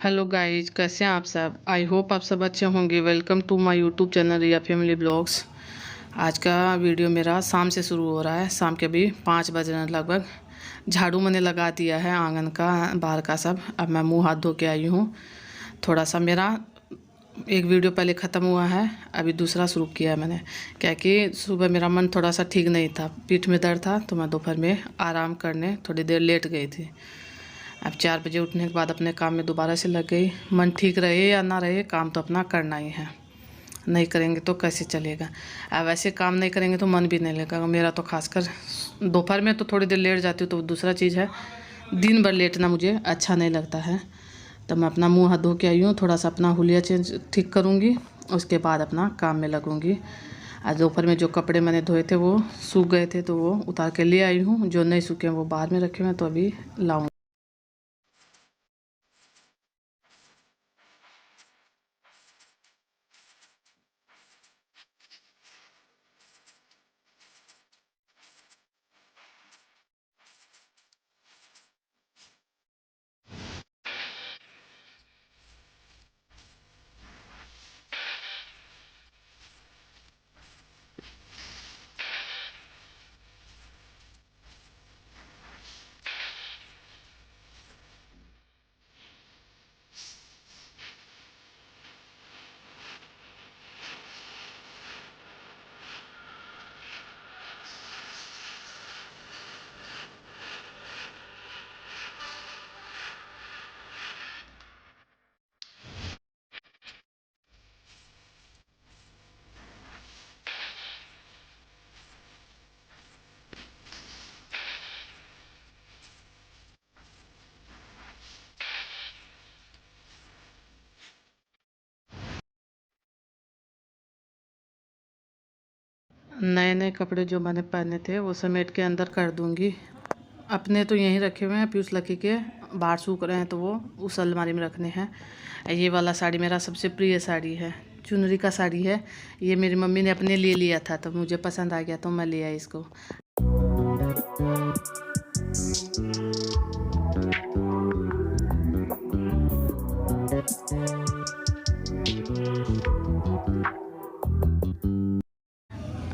Hello guys, कैसे हैं आप सब। आई होप आप सब अच्छे होंगे। Welcome to my YouTube channel Riya family vlogs. आज का वीडियो मेरा शाम से शुरू हो रहा है। शाम के अभी 5 बज रहे हैं लगभग। झाड़ू मैंने लगा दिया है आंगन का, बाहर का सब। अब मैं मुंह हाथ धो के आई हूँ। थोड़ा सा मेरा एक वीडियो पहले ख़त्म हुआ है, अभी दूसरा शुरू किया है मैंने। क्या कि सुबह मेरा मन थोड़ा सा ठीक नहीं था, पीठ में दर्द था, तो मैं दोपहर में आराम करने थोड़ी देर लेट गई थी। अब 4 बजे उठने के बाद अपने काम में दोबारा से लग गई। मन ठीक रहे या ना रहे, काम तो अपना करना ही है। नहीं करेंगे तो कैसे चलेगा। अब ऐसे काम नहीं करेंगे तो मन भी नहीं लगेगा मेरा। तो खासकर दोपहर में तो थोड़ी देर लेट जाती हूँ, तो दूसरा चीज़ है, दिन भर लेटना मुझे अच्छा नहीं लगता है। तो मैं अपना मुंह हाथ धो के आई हूँ, थोड़ा सा अपना हुलिया चेंज ठीक करूँगी, उसके बाद अपना काम में लगूँगी। आज दोपहर में जो कपड़े मैंने धोए थे वो सूख गए थे, तो वो उतार के ले आई हूँ। जो नहीं सूखे हैं वो बाहर में रखे हुए हैं, तो अभी लाऊँ। नए नए कपड़े जो मैंने पहने थे वो समेट के अंदर कर दूंगी। अपने तो यहीं रखे हुए हैं, पीयूष लकी के बाहर सूख रहे हैं, तो वो उस अलमारी में रखने हैं। ये वाला साड़ी मेरा सबसे प्रिय साड़ी है, चुनरी का साड़ी है। ये मेरी मम्मी ने अपने लिए लिया था, तो मुझे पसंद आ गया, तो मैं ले आई इसको।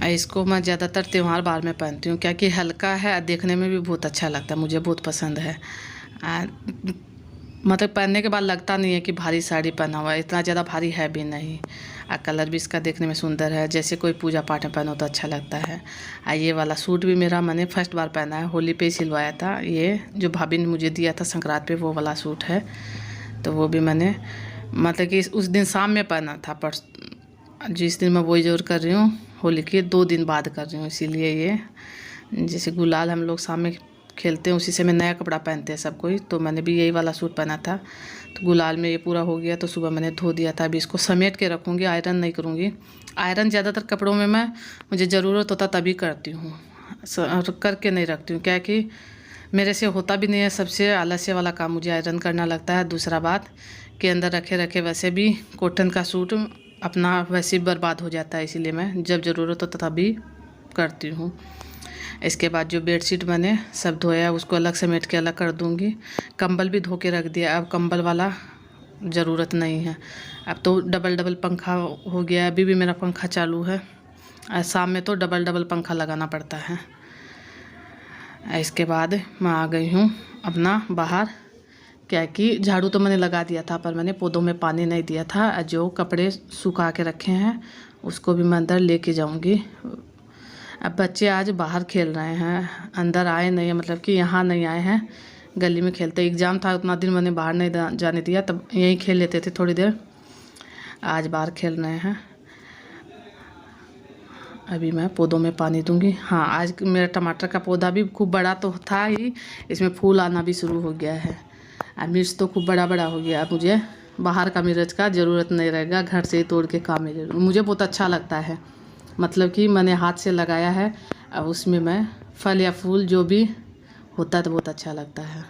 इसको मैं ज़्यादातर त्यौहार बार में पहनती हूँ, क्या कि हल्का है, देखने में भी बहुत अच्छा लगता है, मुझे बहुत पसंद है। आ, मतलब पहनने के बाद लगता नहीं है कि भारी साड़ी पहना हुआ है, इतना ज़्यादा भारी है भी नहीं। कलर भी इसका देखने में सुंदर है, जैसे कोई पूजा पाठ में पहनो तो अच्छा लगता है। ये वाला सूट भी मेरा मैंने फर्स्ट बार पहना है, होली पे ही सिलवाया था। ये जो भाभी ने मुझे दिया था संक्रांत पे, वो वाला सूट है। तो वो भी मैंने मतलब कि उस दिन शाम में पहना था, पर जिस दिन मैं वही जोर कर रही हूँ, होली के 2 दिन बाद कर रही हूँ, इसीलिए ये जैसे गुलाल हम लोग शाम में खेलते हैं, उसी से मैं नया कपड़ा पहनते हैं सब कोई। तो मैंने भी यही वाला सूट पहना था, तो गुलाल में ये पूरा हो गया, तो सुबह मैंने धो दिया था। अभी इसको समेट के रखूँगी, आयरन नहीं करूँगी। आयरन ज़्यादातर कपड़ों में मैं मुझे ज़रूरत होता तभी करती हूँ, करके नहीं रखती हूँ, क्या कि मेरे से होता भी नहीं है। सबसे आलस्य वाला काम मुझे आयरन करना लगता है। दूसरा बात के अंदर रखे रखे वैसे भी कॉटन का सूट अपना वैसे ही बर्बाद हो जाता है, इसीलिए मैं जब ज़रूरत हो तभी करती हूँ। इसके बाद जो बेडशीट मैंने सब धोया उसको अलग समेट के अलग कर दूँगी। कंबल भी धो के रख दिया, अब कंबल वाला ज़रूरत नहीं है। अब तो डबल डबल पंखा हो गया, अभी भी मेरा पंखा चालू है। शाम में तो डबल डबल पंखा लगाना पड़ता है। इसके बाद मैं आ गई हूँ अपना बाहर, क्या कि झाड़ू तो मैंने लगा दिया था, पर मैंने पौधों में पानी नहीं दिया था। जो कपड़े सुखा के रखे हैं उसको भी मैं अंदर लेके जाऊंगी। अब बच्चे आज बाहर खेल रहे हैं, अंदर आए नहीं है, मतलब कि यहाँ नहीं आए हैं, गली में खेलते। एग्ज़ाम था, उतना दिन मैंने बाहर नहीं जाने दिया, तब यहीं खेल लेते थे थोड़ी देर। आज बाहर खेल रहे हैं। अभी मैं पौधों में पानी दूंगी। हाँ, आज मेरा टमाटर का पौधा भी खूब बड़ा तो था ही, इसमें फूल आना भी शुरू हो गया है। मिर्च तो खूब बड़ा बड़ा हो गया। अब मुझे बाहर का मिर्च का ज़रूरत नहीं रहेगा, घर से ही तोड़ के काम में मुझे बहुत अच्छा लगता है। मतलब कि मैंने हाथ से लगाया है, अब उसमें मैं फल या फूल जो भी होता है तो बहुत अच्छा लगता है।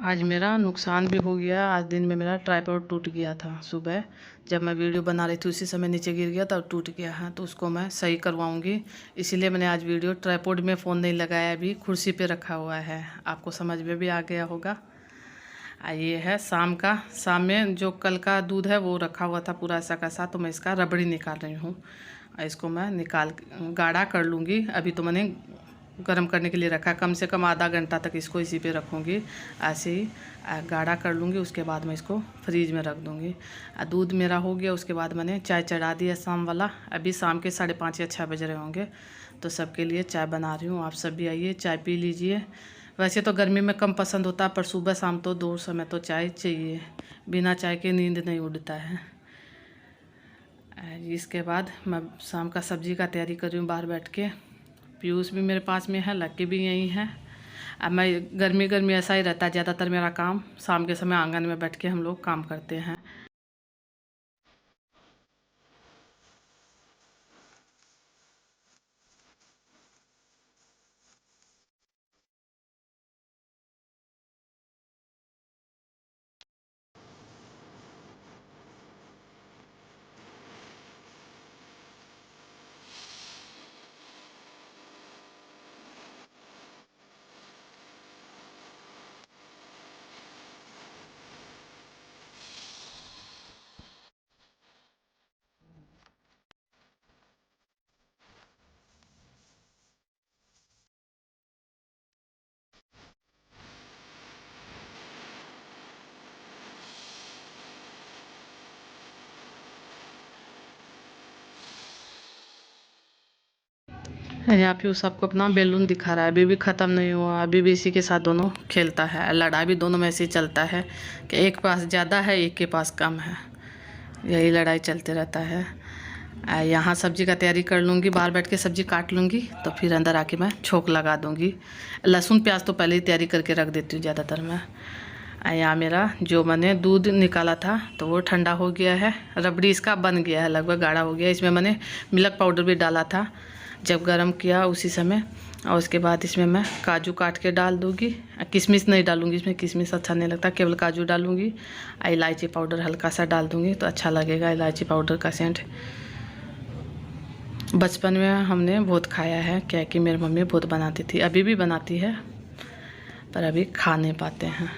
आज मेरा नुकसान भी हो गया। आज दिन में मेरा ट्राइपॉड टूट गया था। सुबह जब मैं वीडियो बना रही थी उसी समय नीचे गिर गया था और टूट गया है, तो उसको मैं सही करवाऊंगी। इसीलिए मैंने आज वीडियो ट्राइपॉड में फ़ोन नहीं लगाया, अभी कुर्सी पे रखा हुआ है। आपको समझ में भी आ गया होगा। ये है शाम में जो कल का दूध है वो रखा हुआ था पूरा ऐसा का सा, तो मैं इसका रबड़ी निकाल रही हूँ। इसको मैं गाढ़ा कर लूँगी। अभी तो मैंने गर्म करने के लिए रखा है, कम से कम आधा घंटा तक इसको इसी पे रखूँगी। ऐसे ही गाढ़ा कर लूँगी, उसके बाद मैं इसको फ्रीज में रख दूँगी। दूध मेरा हो गया, उसके बाद मैंने चाय चढ़ा दिया शाम वाला। अभी शाम के 5:30 या 6 बज रहे होंगे, तो सबके लिए चाय बना रही हूँ। आप सब भी आइए, चाय पी लीजिए। वैसे तो गर्मी में कम पसंद होता, पर सुबह शाम तो दो समय तो चाय चाहिए। बिना चाय के नींद नहीं उड़ता है। इसके बाद मैं शाम का सब्जी का तैयारी कर रही हूँ बाहर बैठ के। पीयूष भी मेरे पास में है, लक्की भी यहीं है। अब मैं गर्मी ऐसा ही रहता है, ज़्यादातर मेरा काम शाम के समय आंगन में बैठ के हम लोग काम करते हैं। यहाँ पे सबको अपना बैलून दिखा रहा है, अभी भी ख़त्म नहीं हुआ। अभी भी इसी के साथ दोनों खेलता है। लड़ाई भी दोनों में ऐसे ही चलता है कि एक पास ज़्यादा है, एक के पास कम है। यही लड़ाई चलते रहता है। यहाँ सब्जी का तैयारी कर लूँगी, बाहर बैठ के सब्जी काट लूँगी, तो फिर अंदर आके मैं छोंक लगा दूँगी। लहसुन प्याज तो पहले ही तैयारी करके रख देती हूँ ज़्यादातर मैं। यहाँ मेरा जो मैंने दूध निकाला था तो वो ठंडा हो गया है। रबड़ी इसका बन गया है, लगभग गाढ़ा हो गया। इसमें मैंने मिल्क पाउडर भी डाला था जब गरम किया उसी समय। और उसके बाद इसमें मैं काजू काट के डाल दूँगी। किशमिश नहीं डालूँगी, इसमें किशमिश अच्छा नहीं लगता, केवल काजू डालूँगी। इलायची पाउडर हल्का सा डाल दूँगी तो अच्छा लगेगा, इलायची पाउडर का सेंट। बचपन में हमने बहुत खाया है, क्या कि मेरी मम्मी बहुत बनाती थी, अभी भी बनाती है, पर अभी खा नहीं पाते हैं।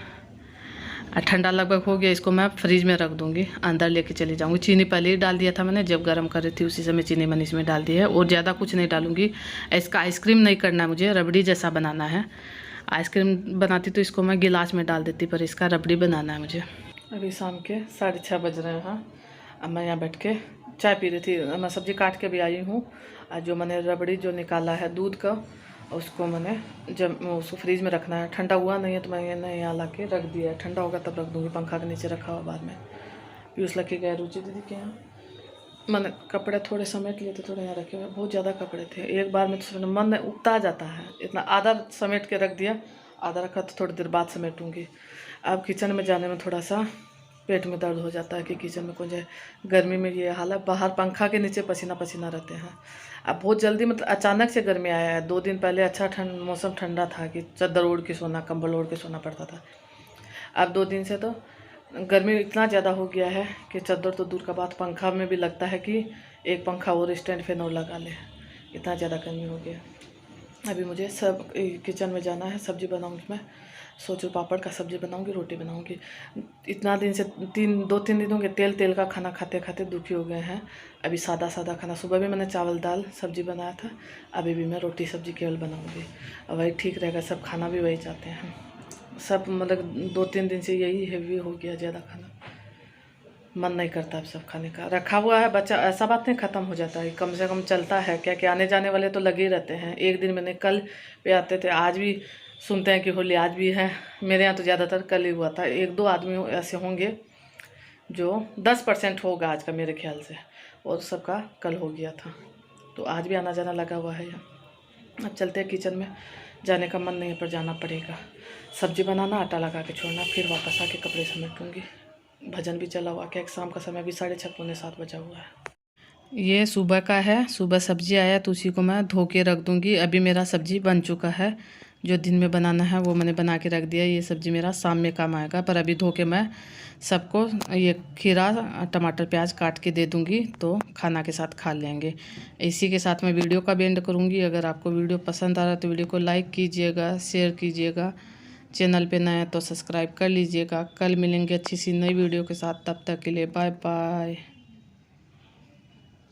ठंडा लगभग हो गया, इसको मैं फ्रिज में रख दूँगी, अंदर लेके चली जाऊँगी। चीनी पहले ही डाल दिया था मैंने, जब गर्म कर रही थी उसी समय चीनी मैंने इसमें डाल दी है। और ज़्यादा कुछ नहीं डालूँगी। इसका आइसक्रीम नहीं करना है मुझे, रबड़ी जैसा बनाना है। आइसक्रीम बनाती तो इसको मैं गिलास में डाल देती, पर इसका रबड़ी बनाना है मुझे। अभी शाम के 6:30 बज रहे हैं। अब मैं यहाँ बैठ के चाय पी रही थी। मैं सब्ज़ी काट के भी आई हूँ। जो मैंने रबड़ी जो निकाला है दूध का, उसको मैंने जब उसको फ्रीज में रखना है। ठंडा हुआ नहीं है तो मैंने यहाँ ला के रख दिया है। ठंडा होगा तब रख दूँगी, पंखा के नीचे रखा हुआ बाद में। पीयूष लग के गए रुचि दीदी के यहाँ। मैंने कपड़े थोड़े समेट लिए थे, थोड़े यहाँ रखे हुए, बहुत ज़्यादा कपड़े थे। एक बार में तो मन उगता जाता है, इतना आधा समेट के रख दिया, आधा रखा तो थोड़ी देर बाद समेटूँगी। अब किचन में जाने में थोड़ा सा पेट में दर्द हो जाता है कि किचन में कौन जाए। गर्मी में ये हाल है, बाहर पंखा के नीचे पसीना पसीना रहते हैं। अब बहुत जल्दी मतलब अचानक से गर्मी आया है। 2 दिन पहले अच्छा मौसम ठंडा था कि चादर ओढ़ के सोना, कंबल ओढ़ के सोना पड़ता था। अब 2 दिन से तो गर्मी इतना ज़्यादा हो गया है कि चादर तो दूर का बात, पंखा में भी लगता है कि एक पंखा और स्टैंड फैन और लगा ले, इतना ज़्यादा गर्मी हो गया। अभी मुझे सब किचन में जाना है, सब्ज़ी बनाऊँगी मैं। सोचो पापड़ का सब्ज़ी बनाऊँगी, रोटी बनाऊँगी। इतना दिन से 2-3 दिन हो गए तेल का खाना खाते खाते दुखी हो गए हैं। अभी सादा खाना, सुबह भी मैंने चावल दाल सब्ज़ी बनाया था, अभी भी मैं रोटी सब्ज़ी केवल बनाऊँगी। और वही ठीक रहेगा, सब खाना भी वही चाहते हैं। सब मतलब 2-3 दिन से यही हेवी हो गया, ज़्यादा खाना मन नहीं करता अब सब खाने का। रखा हुआ है बच्चा, ऐसा बात नहीं ख़त्म हो जाता है, कम से कम चलता है। क्या कि आने जाने वाले तो लगे ही रहते हैं। एक दिन मैंने कल पे आते थे, आज भी सुनते हैं कि होली आज भी है। मेरे यहाँ तो ज़्यादातर कल ही हुआ था। 1-2 आदमी ऐसे होंगे जो 10% होगा आज का मेरे ख्याल से, और सबका कल हो गया था। तो आज भी आना जाना लगा हुआ है यहाँ। अब चलते हैं किचन में, जाने का मन नहीं है पर जाना पड़ेगा। सब्ज़ी बनाना, आटा लगा के छोड़ना, फिर वापस आके कपड़े समेटूँगी। भजन भी चला हुआ, क्या शाम का समय भी 6:30 पौने 7 बजा हुआ है। ये सुबह का है, सुबह सब्जी आया तो उसी को मैं धो के रख दूँगी। अभी मेरा सब्जी बन चुका है, जो दिन में बनाना है वो मैंने बना के रख दिया। ये सब्ज़ी मेरा शाम में काम आएगा, पर अभी धो के मैं सबको ये खीरा टमाटर प्याज काट के दे दूँगी, तो खाना के साथ खा लेंगे। इसी के साथ मैं वीडियो का भी एंड करूँगी। अगर आपको वीडियो पसंद आ रहा है तो वीडियो को लाइक कीजिएगा, शेयर कीजिएगा, चैनल पे नया है तो सब्सक्राइब कर लीजिएगा। कल मिलेंगे अच्छी सी नई वीडियो के साथ, तब तक के लिए बाय बाय।